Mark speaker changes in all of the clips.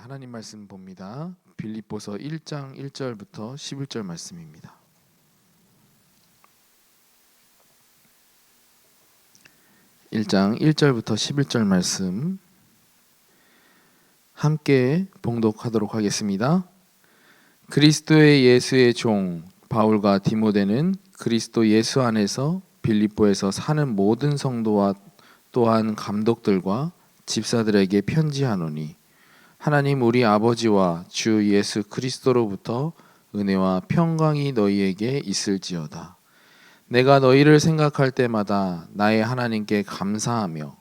Speaker 1: 하나님 말씀 봅니다. 빌립보서 1장 1절부터 11절 말씀입니다. (1장 1절부터 11절) 말씀 함께 봉독하도록 하겠습니다. 그리스도의 예수의 종 바울과 디모데는 그리스도 예수 안에서 빌립보에서 사는 모든 성도와 또한 감독들과 집사들에게 편지하노니, 하나님 우리 아버지와 주 예수 그리스도로부터 은혜와 평강이 너희에게 있을지어다. 내가 너희를 생각할 때마다 나의 하나님께 감사하며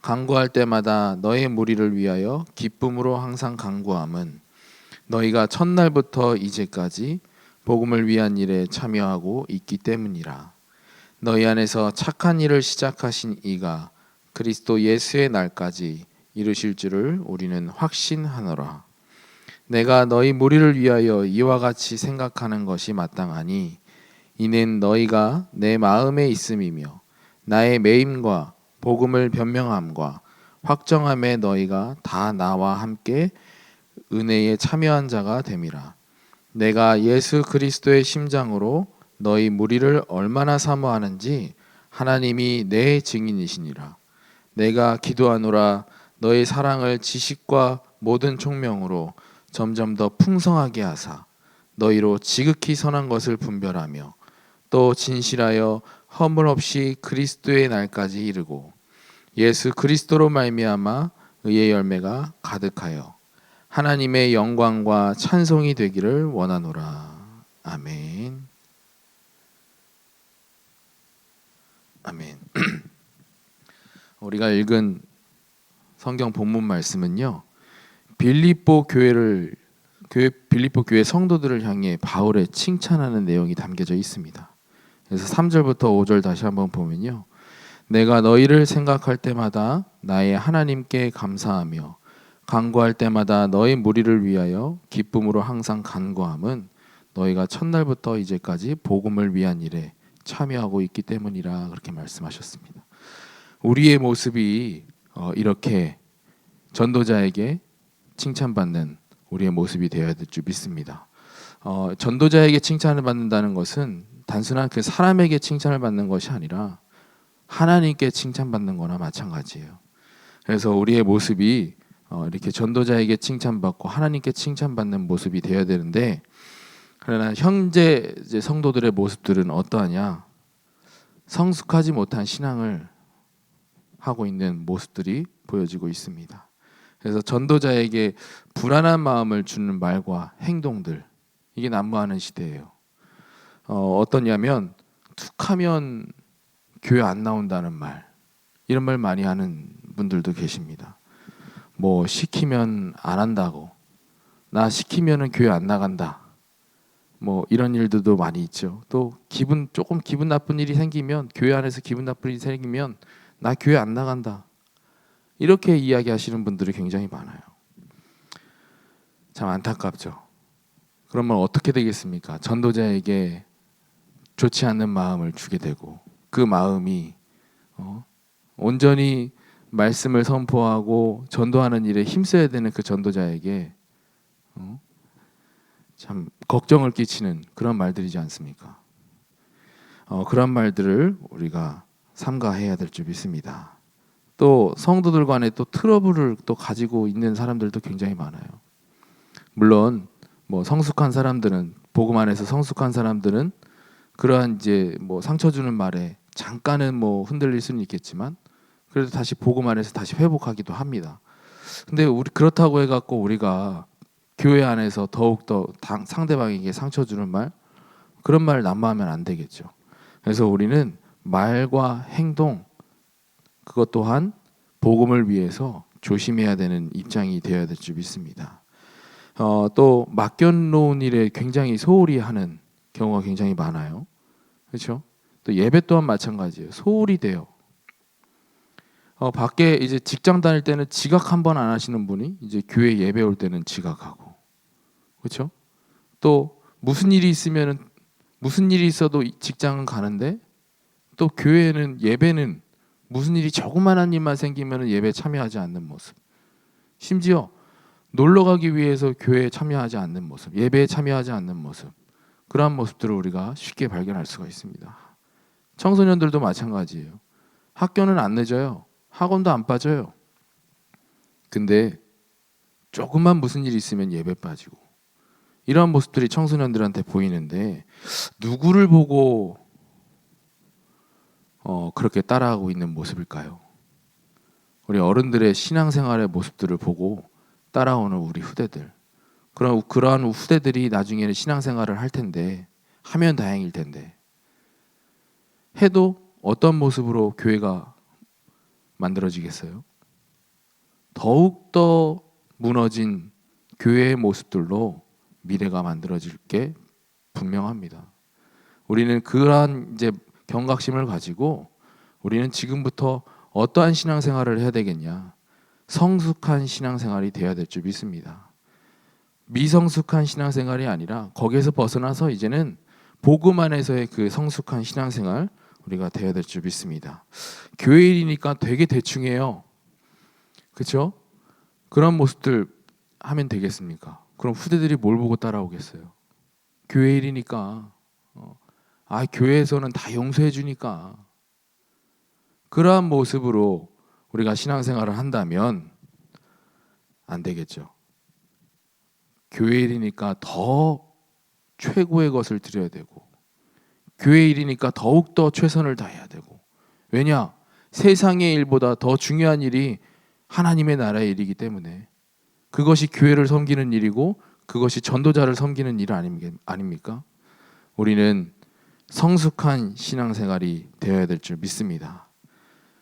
Speaker 1: 간구할 때마다 너의 무리를 위하여 기쁨으로 항상 간구함은, 너희가 첫날부터 이제까지 복음을 위한 일에 참여하고 있기 때문이라. 너희 안에서 착한 일을 시작하신 이가 그리스도 예수의 날까지 이루실 줄을 우리는 확신하노라. 내가 너희 무리를 위하여 이와 같이 생각하는 것이 마땅하니, 이는 너희가 내 마음에 있음이며 나의 매임과 복음을 변명함과 확정함에 너희가 다 나와 함께 은혜에 참여한 자가 됨이라. 내가 예수 그리스도의 심장으로 너희 무리를 얼마나 사모하는지 하나님이 내 증인이시니라. 내가 기도하노라. 너희 사랑을 지식과 모든 총명으로 점점 더 풍성하게 하사 너희로 지극히 선한 것을 분별하며 또 진실하여 허물 없이 그리스도의 날까지 이르고 예수 그리스도로 말미암아 의의 열매가 가득하여 하나님의 영광과 찬송이 되기를 원하노라. 아멘. 아멘. 우리가 읽은 성경 본문 말씀은요, 빌립보 교회 성도들을 향해 바울의 칭찬하는 내용이 담겨져 있습니다. 그래서 3절부터 5절 다시 한번 보면요, 내가 너희를 생각할 때마다 나의 하나님께 감사하며 간구할 때마다 너희 무리를 위하여 기쁨으로 항상 간구함은, 너희가 첫날부터 이제까지 복음을 위한 일에 참여하고 있기 때문이라. 그렇게 말씀하셨습니다. 우리의 모습이 이렇게 전도자에게 칭찬받는 우리의 모습이 되어야 될 줄 믿습니다. 전도자에게 칭찬을 받는다는 것은 단순한 그 사람에게 칭찬을 받는 것이 아니라 하나님께 칭찬받는 거나 마찬가지예요. 그래서 우리의 모습이 이렇게 전도자에게 칭찬받고 하나님께 칭찬받는 모습이 되어야 되는데, 그러나 현재 이제 성도들의 모습들은 어떠하냐? 성숙하지 못한 신앙을 하고 있는 모습들이 보여지고 있습니다. 그래서 전도자에게 불안한 마음을 주는 말과 행동들, 이게 난무하는 시대예요. 어떠냐면 툭하면 교회 안 나온다는 말, 이런 말 많이 하는 분들도 계십니다. 뭐 시키면 안 한다고, 나 시키면은 교회 안 나간다, 뭐 이런 일들도 많이 있죠. 또 조금 기분 나쁜 일이 생기면, 교회 안에서 기분 나쁜 일이 생기면 나 교회 안 나간다, 이렇게 이야기하시는 분들이 굉장히 많아요. 참 안타깝죠. 그러면 어떻게 되겠습니까? 전도자에게 좋지 않는 마음을 주게 되고, 그 마음이 온전히 말씀을 선포하고 전도하는 일에 힘써야 되는 그 전도자에게 참 걱정을 끼치는 그런 말들이지 않습니까? 그런 말들을 우리가 삼가해야 될 줄 믿습니다. 또 성도들 간에 또 트러블을 또 가지고 있는 사람들도 굉장히 많아요. 물론 뭐 성숙한 사람들은, 복음 안에서 성숙한 사람들은 그러한 이제 뭐 상처 주는 말에 잠깐은 뭐 흔들릴 수는 있겠지만, 그래도 다시 복음 안에서 다시 회복하기도 합니다. 근데 우리 그렇다고 해갖고 우리가 교회 안에서 더욱더 상대방에게 상처 주는 말, 그런 말 난무하면 안 되겠죠. 그래서 우리는 말과 행동, 그것 또한 복음을 위해서 조심해야 되는 입장이 되어야 될 줄 믿습니다. 또 맡겨놓은 일에 굉장히 소홀히 하는 경우가 굉장히 많아요. 그렇죠? 또 예배 또한 마찬가지예요. 소홀히 돼요. 밖에 이제 직장 다닐 때는 지각 한 번 안 하시는 분이 이제 교회 예배 올 때는 지각하고, 그렇죠? 또 무슨 일이 있어도 직장은 가는데, 또 교회는 예배는 무슨 일이 조그만한 일만 생기면 예배 참여하지 않는 모습. 심지어 놀러 가기 위해서 교회에 참여하지 않는 모습, 예배에 참여하지 않는 모습, 그러한 모습들을 우리가 쉽게 발견할 수가 있습니다. 청소년들도 마찬가지예요. 학교는 안 늦어요. 학원도 안 빠져요. 근데 조금만 무슨 일이 있으면 예배 빠지고, 이러한 모습들이 청소년들한테 보이는데 누구를 보고 그렇게 따라하고 있는 모습일까요? 우리 어른들의 신앙생활의 모습들을 보고 따라오는 우리 후대들. 그러한 후대들이 나중에는 신앙생활을 할 텐데, 하면 다행일 텐데, 해도 어떤 모습으로 교회가 만들어지겠어요? 더욱더 무너진 교회의 모습들로 미래가 만들어질 게 분명합니다. 우리는 그러한 이제 경각심을 가지고 우리는 지금부터 어떠한 신앙생활을 해야 되겠냐? 성숙한 신앙생활이 되어야 될 줄 믿습니다. 미성숙한 신앙생활이 아니라 거기에서 벗어나서 이제는 복음 안에서의 그 성숙한 신앙생활 우리가 되어야 될 줄 믿습니다. 교회 일이니까 되게 대충해요. 그렇죠? 그런 모습들 하면 되겠습니까? 그럼 후대들이 뭘 보고 따라오겠어요? 교회 일이니까 교회에서는 다 용서해 주니까, 그러한 모습으로 우리가 신앙생활을 한다면 안 되겠죠. 교회 일이니까 더 최고의 것을 드려야 되고, 교회 일이니까 더욱더 최선을 다해야 되고. 왜냐? 세상의 일보다 더 중요한 일이 하나님의 나라의 일이기 때문에, 그것이 교회를 섬기는 일이고 그것이 전도자를 섬기는 일 아닙니까? 우리는 성숙한 신앙생활이 되어야 될 줄 믿습니다.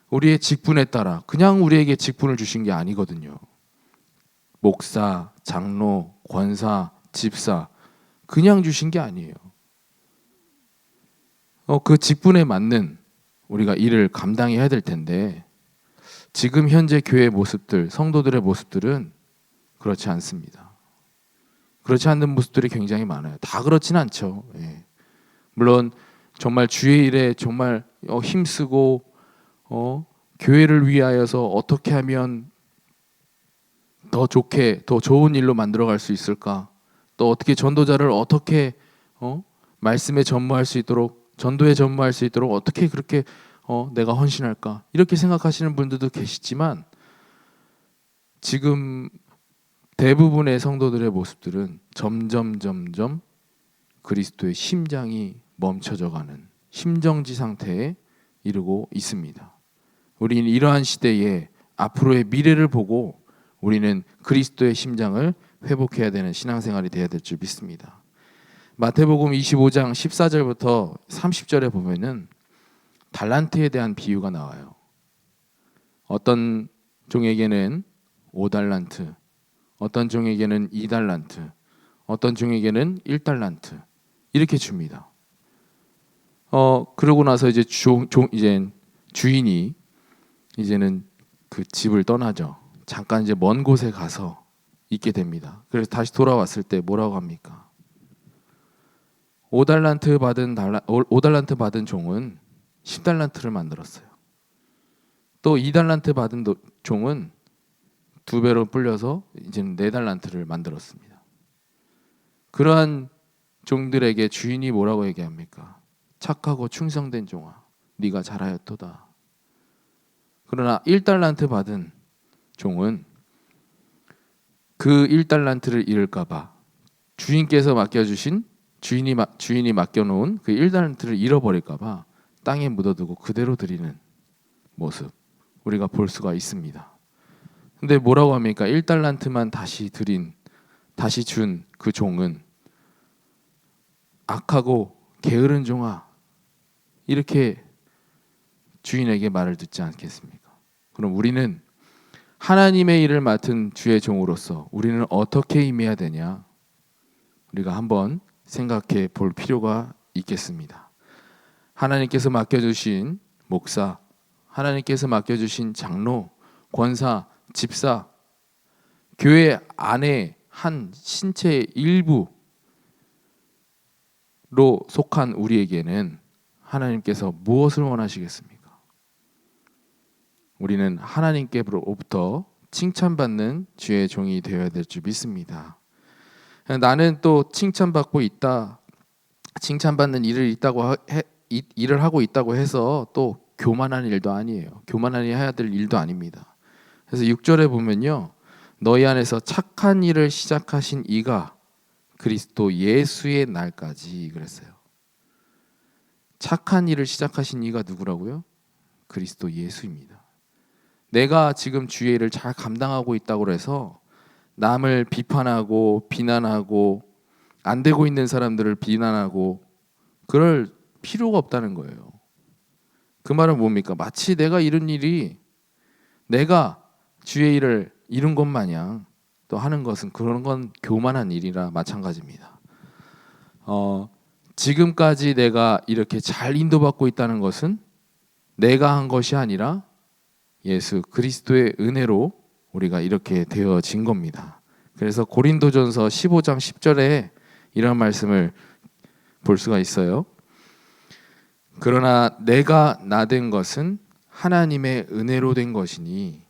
Speaker 1: 우리의 직분에 따라, 그냥 우리에게 직분을 주신 게 아니거든요. 목사, 장로, 권사, 집사 그냥 주신 게 아니에요. 그 직분에 맞는 우리가 일을 감당해야 될 텐데, 지금 현재 교회의 모습들, 성도들의 모습들은 그렇지 않습니다. 그렇지 않는 모습들이 굉장히 많아요. 다 그렇진 않죠. 예. 물론 정말 주의 일에 정말 힘쓰고 교회를 위하여서 어떻게 하면 더 좋게, 더 좋은 일로 만들어갈 수 있을까? 또 어떻게 전도자를 어떻게 말씀에 전무할 수 있도록, 전도에 전무할 수 있도록 어떻게 그렇게 내가 헌신할까? 이렇게 생각하시는 분들도 계시지만, 지금 대부분의 성도들의 모습들은 점점 그리스도의 심장이 멈춰져가는 심정지 상태에 이르고 있습니다. 우리는 이러한 시대에 앞으로의 미래를 보고 우리는 그리스도의 심장을 회복해야 되는 신앙생활이 되어야 될 줄 믿습니다. 마태복음 25장 14절부터 30절에 보면은 달란트에 대한 비유가 나와요. 어떤 종에게는 5달란트, 어떤 종에게는 2달란트, 어떤 종에게는 1달란트 이렇게 줍니다. 그러고 나서 이제 이제 주인이 이제는 그 집을 떠나죠. 잠깐 이제 먼 곳에 가서 있게 됩니다. 그래서 다시 돌아왔을 때 뭐라고 합니까? 5달란트 받은 종은 10달란트를 만들었어요. 또 2달란트 받은 종은 2배로 불려서 이제는 4달란트를 만들었습니다. 그러한 종들에게 주인이 뭐라고 얘기합니까? 착하고 충성된 종아, 네가 잘하였도다. 그러나 1달란트 받은 종은 그 1달란트를 잃을까 봐 주인께서 맡겨주신 주인이 맡겨놓은 그 1달란트를 잃어버릴까 봐 땅에 묻어두고 그대로 드리는 모습 우리가 볼 수가 있습니다. 근데 뭐라고 합니까? 1달란트만 다시 준 그 종은 악하고 게으른 종아, 이렇게 주인에게 말을 듣지 않겠습니까? 그럼 우리는 하나님의 일을 맡은 주의 종으로서 우리는 어떻게 임해야 되냐? 우리가 한번 생각해 볼 필요가 있겠습니다. 하나님께서 맡겨주신 목사, 하나님께서 맡겨주신 장로, 권사, 집사, 교회 안에 한 신체의 일부로 속한 우리에게는 하나님께서 무엇을 원하시겠습니까? 우리는 하나님께로부터 칭찬받는 주의 종이 되어야 될 줄 믿습니다. 나는 또 칭찬받고 있다, 칭찬받는 일을 하고 있다고 해서 또 교만한 일도 아니에요. 교만하니 해야 될 일도 아닙니다. 그래서 6절에 보면요, 너희 안에서 착한 일을 시작하신 이가 그리스도 예수의 날까지 그랬어요. 착한 일을 시작하신 이가 누구라고요? 그리스도 예수입니다. 내가 지금 주의 일을 잘 감당하고 있다고 해서 남을 비판하고 비난하고 안 되고 있는 사람들을 비난하고 그럴 필요가 없다는 거예요. 그 말은 뭡니까? 마치 내가 이룬 일이 내가 주의 일을 이룬 것 마냥 또 하는 것은, 그런 건 교만한 일이라 마찬가지입니다. 지금까지 내가 이렇게 잘 인도받고 있다는 것은 내가 한 것이 아니라 예수 그리스도의 은혜로 우리가 이렇게 되어진 겁니다. 그래서 고린도전서 15장 10절에 이런 말씀을 볼 수가 있어요. 그러나 내가 나된 것은 하나님의 은혜로 된 것이니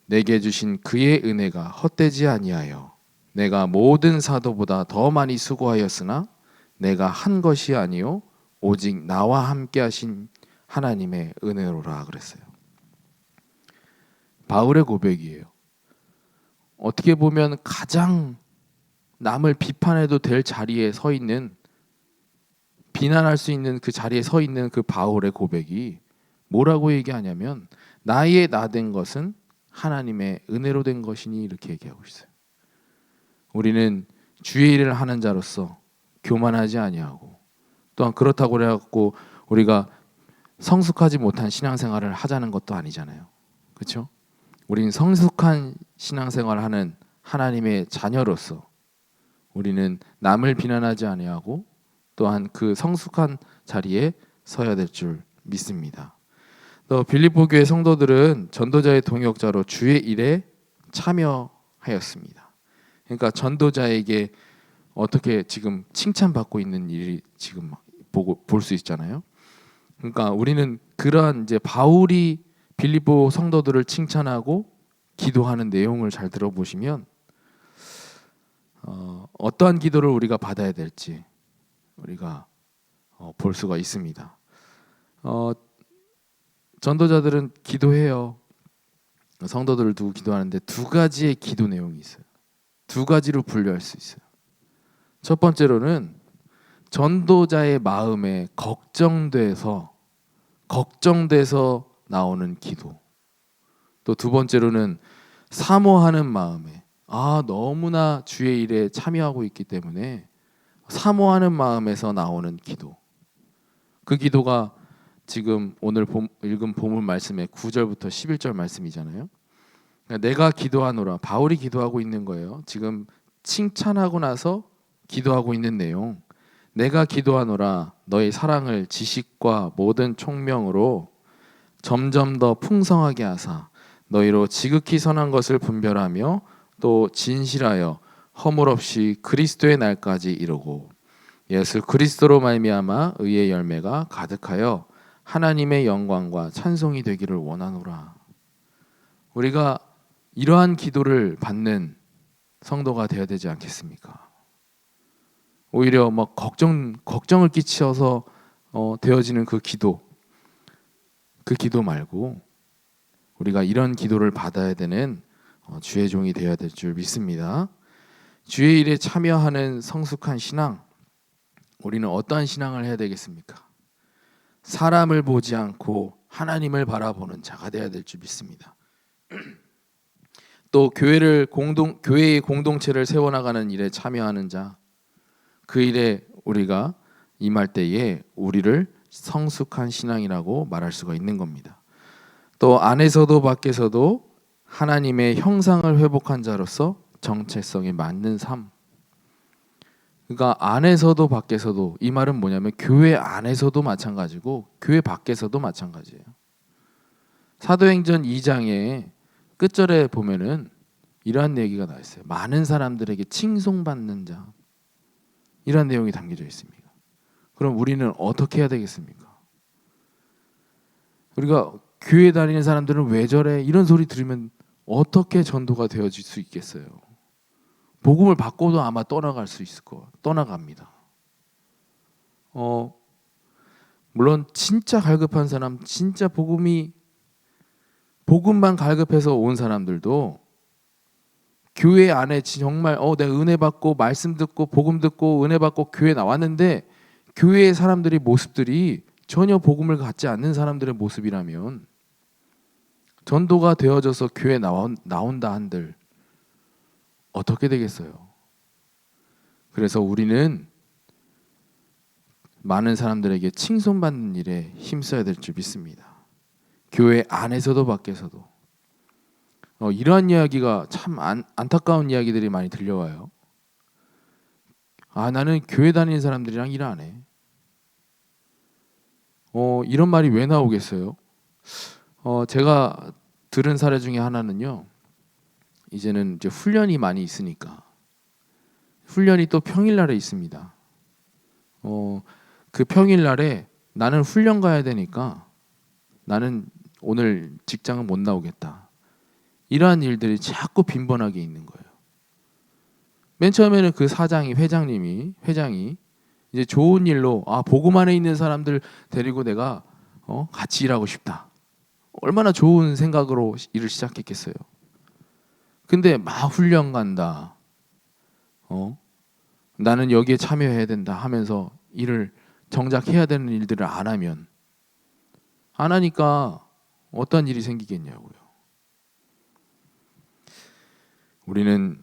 Speaker 1: 내게 주신 그의 은혜가 헛되지 아니하여 내가 모든 사도보다 더 많이 수고하였으나 내가 한 것이 아니요 오직 나와 함께 하신 하나님의 은혜로라 그랬어요. 바울의 고백이에요. 어떻게 보면 가장 남을 비판해도 될 자리에 서 있는, 비난할 수 있는 그 자리에 서 있는 그 바울의 고백이 뭐라고 얘기하냐면, 나의 나된 것은 하나님의 은혜로 된 것이니 이렇게 얘기하고 있어요. 우리는 주의 일을 하는 자로서 교만하지 아니하고, 또한 그렇다고 해갖고 우리가 성숙하지 못한 신앙생활을 하자는 것도 아니잖아요. 그렇죠? 우리는 성숙한 신앙생활을 하는 하나님의 자녀로서 우리는 남을 비난하지 아니하고 또한 그 성숙한 자리에 서야 될 줄 믿습니다. 또 빌립보 교회 성도들은 전도자의 동역자로 주의 일에 참여하였습니다. 그러니까 전도자에게 어떻게 지금 칭찬받고 있는 일이 지금 볼 수 있잖아요. 그러니까 우리는 그러한 이제 바울이 빌립보 성도들을 칭찬하고 기도하는 내용을 잘 들어보시면 어떠한 기도를 우리가 받아야 될지 우리가 볼 수가 있습니다. 전도자들은 기도해요. 성도들을 두고 기도하는데 두 가지의 기도 내용이 있어요. 두 가지로 분류할 수 있어요. 첫 번째로는 전도자의 마음에 걱정돼서 나오는 기도. 또 두 번째로는 사모하는 마음에, 너무나 주의 일에 참여하고 있기 때문에 사모하는 마음에서 나오는 기도. 그 기도가 지금 오늘 읽은 본문 말씀의 9절부터 11절 말씀이잖아요. 그러니까 내가 기도하노라, 바울이 기도하고 있는 거예요. 지금 칭찬하고 나서 기도하고 있는 내용. 내가 기도하노라, 너의 사랑을 지식과 모든 총명으로 점점 더 풍성하게 하사 너희로 지극히 선한 것을 분별하며 또 진실하여 허물 없이 그리스도의 날까지 이루고 예수 그리스도로 말미암아 의의 열매가 가득하여 하나님의 영광과 찬송이 되기를 원하노라. 우리가 이러한 기도를 받는 성도가 되어야 되지 않겠습니까? 오히려 걱정을 끼쳐서 되어지는 그 기도 말고 우리가 이런 기도를 받아야 되는 주의 종이 되어야 될 줄 믿습니다. 주의 일에 참여하는 성숙한 신앙, 우리는 어떠한 신앙을 해야 되겠습니까? 사람을 보지 않고 하나님을 바라보는 자가 되어야 될 줄 믿습니다. 또 교회의 공동체를 세워나가는 일에 참여하는 자, 그 일에 우리가 임할 때에 우리를 성숙한 신앙이라고 말할 수가 있는 겁니다. 또 안에서도 밖에서도 하나님의 형상을 회복한 자로서 정체성에 맞는 삶. 그러니까 안에서도 밖에서도, 이 말은 뭐냐면 교회 안에서도 마찬가지고 교회 밖에서도 마찬가지예요. 사도행전 2장의 끝절에 보면은 이러한 얘기가 나와 있어요. 많은 사람들에게 칭송받는 자, 이런 내용이 담겨져 있습니다. 그럼 우리는 어떻게 해야 되겠습니까? 우리가 교회 다니는 사람들은 왜 저래? 이런 소리 들으면 어떻게 전도가 되어질 수 있겠어요? 복음을 받고도 아마 떠나갈 수 있을 거 떠나갑니다. 물론 진짜 갈급한 사람, 진짜 복음만 갈급해서 온 사람들도 교회 안에 정말 내가 은혜 받고 말씀 듣고 복음 듣고 은혜 받고 교회 나왔는데 교회의 사람들의 모습들이 전혀 복음을 갖지 않는 사람들의 모습이라면 전도가 되어져서 교회 나온다 한들 어떻게 되겠어요? 그래서 우리는 많은 사람들에게 칭송받는 일에 힘써야 될 줄 믿습니다. 교회 안에서도 밖에서도. 이러한 이야기가 참 안타까운 이야기들이 많이 들려와요. 나는 교회 다니는 사람들이랑 일 안 해. 이런 말이 왜 나오겠어요? 제가 들은 사례 중에 하나는요. 이제는 이제 훈련이 많이 있으니까 훈련이 또 평일날에 있습니다. 그 평일날에 나는 훈련 가야 되니까 나는 오늘 직장은 못 나오겠다. 이러한 일들이 자꾸 빈번하게 있는 거예요. 맨 처음에는 그 회장이 이제 좋은 일로 복음 안에 있는 사람들 데리고 내가 같이 일하고 싶다. 얼마나 좋은 생각으로 일을 시작했겠어요. 근데 막 훈련 간다. 나는 여기에 참여해야 된다 하면서 일을 정작 해야 되는 일들을 안 하니까 어떤 일이 생기겠냐고요. 우리는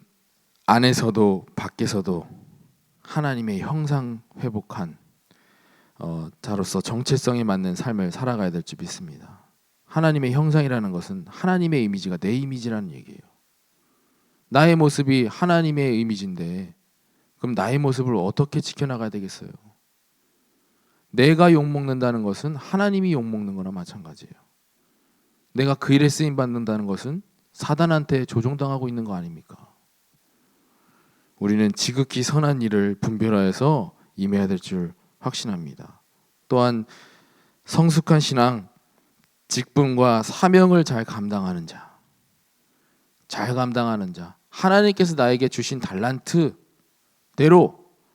Speaker 1: 안에서도 밖에서도 하나님의 형상 회복한 자로서 정체성에 맞는 삶을 살아가야 될 줄 믿습니다. 하나님의 형상이라는 것은 하나님의 이미지가 내 이미지라는 얘기예요. 나의 모습이 하나님의 이미지인데 그럼 나의 모습을 어떻게 지켜나가야 되겠어요? 내가 욕먹는다는 것은 하나님이 욕먹는 거나 마찬가지예요. 내가 그 일에 쓰임 받는다는 것은 사단한테 조종당하고 있는 거 아닙니까? 우리는 지극히 선한 일을 분별하여서 임해야 될 줄 확신합니다. 또한 성숙한 신앙, 직분과 사명을 잘 감당하는 자, 하나님께서 나에게 주신 달란트대로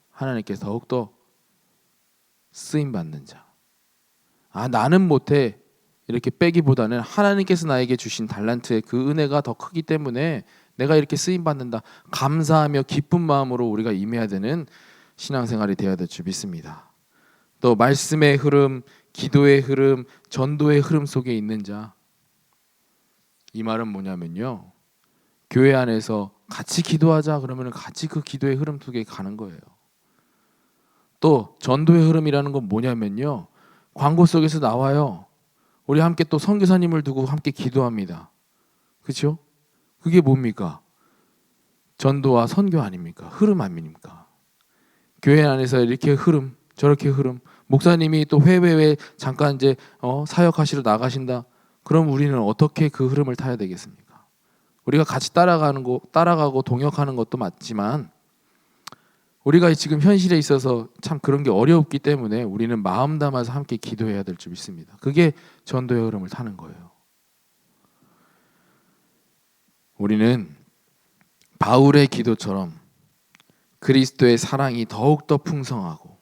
Speaker 1: 하나님께서 더욱더 쓰임받는 자. 나는 못해 이렇게 빼기보다는 하나님께서 나에게 주신 달란트의 그 은혜가 더 크기 때문에 내가 이렇게 쓰임받는다. 감사하며 기쁜 마음으로 우리가 임해야 되는 신앙생활이 되어야 될 줄 믿습니다. 또 말씀의 흐름, 기도의 흐름, 전도의 흐름 속에 있는 자. 이 말은 뭐냐면요. 교회 안에서 같이 기도하자 그러면 같이 그 기도의 흐름 속에 가는 거예요. 또 전도의 흐름이라는 건 뭐냐면요. 광고 속에서 나와요. 우리 함께 또 선교사님을 두고 함께 기도합니다. 그렇죠? 그게 뭡니까? 전도와 선교 아닙니까? 흐름 아닙니까? 교회 안에서 이렇게 흐름, 저렇게 흐름. 목사님이 또 해외에 잠깐 이제 사역하시러 나가신다. 그럼 우리는 어떻게 그 흐름을 타야 되겠습니까? 우리가 같이 따라가고 동역하는 것도 맞지만 우리가 지금 현실에 있어서 참 그런 게 어렵기 때문에 우리는 마음 담아서 함께 기도해야 될 줄 믿습니다. 그게 전도의 흐름을 타는 거예요. 우리는 바울의 기도처럼 그리스도의 사랑이 더욱더 풍성하고,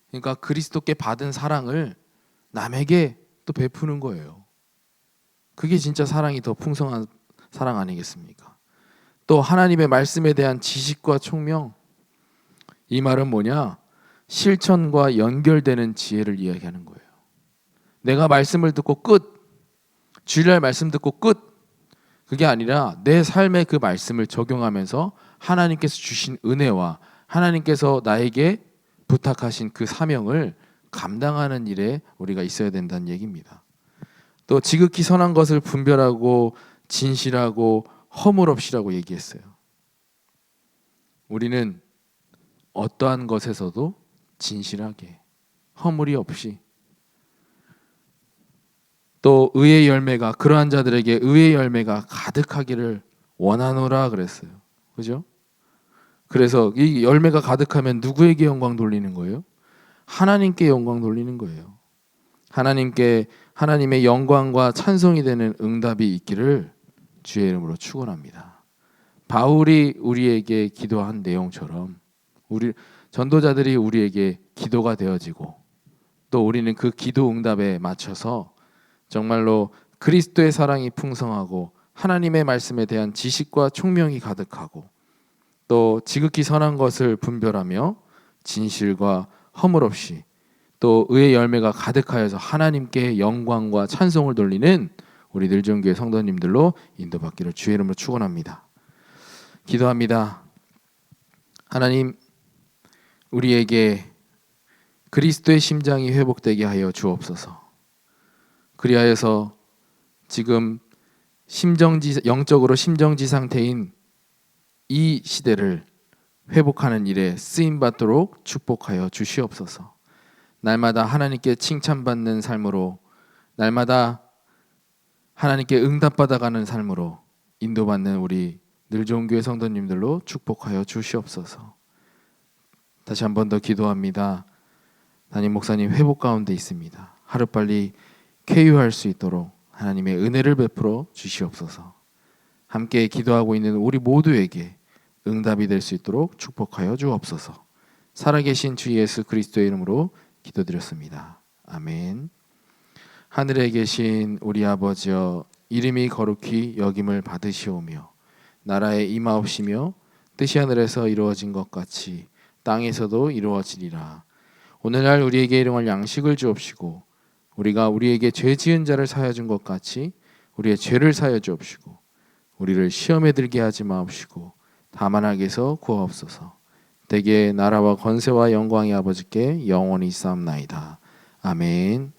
Speaker 1: 그러니까 그리스도께 받은 사랑을 남에게 또 베푸는 거예요. 그게 진짜 사랑이 더 풍성한 사랑 아니겠습니까? 또 하나님의 말씀에 대한 지식과 총명, 이 말은 뭐냐? 실천과 연결되는 지혜를 이야기하는 거예요. 내가 말씀을 듣고 끝, 주일날 말씀 듣고 끝, 그게 아니라 내 삶에 그 말씀을 적용하면서 하나님께서 주신 은혜와 하나님께서 나에게 부탁하신 그 사명을 감당하는 일에 우리가 있어야 된다는 얘기입니다. 또 지극히 선한 것을 분별하고 진실하고 허물 없이라고 얘기했어요. 우리는 어떠한 것에서도 진실하게 허물이 없이, 또 의의 열매가, 그러한 자들에게 의의 열매가 가득하기를 원하노라 그랬어요. 그죠? 그래서 이 열매가 가득하면 누구에게 영광 돌리는 거예요? 하나님께 영광 돌리는 거예요. 하나님의 영광과 찬송이 되는 응답이 있기를 주의 이름으로 축원합니다. 바울이 우리에게 기도한 내용처럼 우리 전도자들이 우리에게 기도가 되어지고 또 우리는 그 기도 응답에 맞춰서 정말로 그리스도의 사랑이 풍성하고 하나님의 말씀에 대한 지식과 총명이 가득하고 또 지극히 선한 것을 분별하며 진실과 허물 없이 또 의의 열매가 가득하여서 하나님께 영광과 찬송을 돌리는 우리 늘정교회 성도님들로 인도받기를 주의 이름으로 축원합니다. 기도합니다. 하나님, 우리에게 그리스도의 심장이 회복되게 하여 주옵소서. 그리하여서 지금 영적으로 심정지 상태인 이 시대를 회복하는 일에 쓰임받도록 축복하여 주시옵소서. 날마다 하나님께 칭찬받는 삶으로, 날마다 하나님께 응답받아가는 삶으로 인도받는 우리 늘좋은교회 성도님들로 축복하여 주시옵소서. 다시 한 번 더 기도합니다. 담임 목사님 회복 가운데 있습니다. 하루빨리 쾌유할 수 있도록 하나님의 은혜를 베풀어 주시옵소서. 함께 기도하고 있는 우리 모두에게 응답이 될 수 있도록 축복하여 주옵소서. 살아계신 주 예수 그리스도의 이름으로 기도드렸습니다. 아멘. 하늘에 계신 우리 아버지여, 이름이 거룩히 여김을 받으시오며 나라에 임하옵시며 뜻이 하늘에서 이루어진 것 같이 땅에서도 이루어지리라. 오늘날 우리에게 일용할 양식을 주옵시고 우리가 우리에게 죄 지은 자를 사하여 준 것 같이 우리의 죄를 사하여 주옵시고 우리를 시험에 들게 하지 마옵시고 다만 악에서 구하옵소서. 대개 나라와 권세와 영광이 아버지께 영원히 있사옵나이다. 아멘.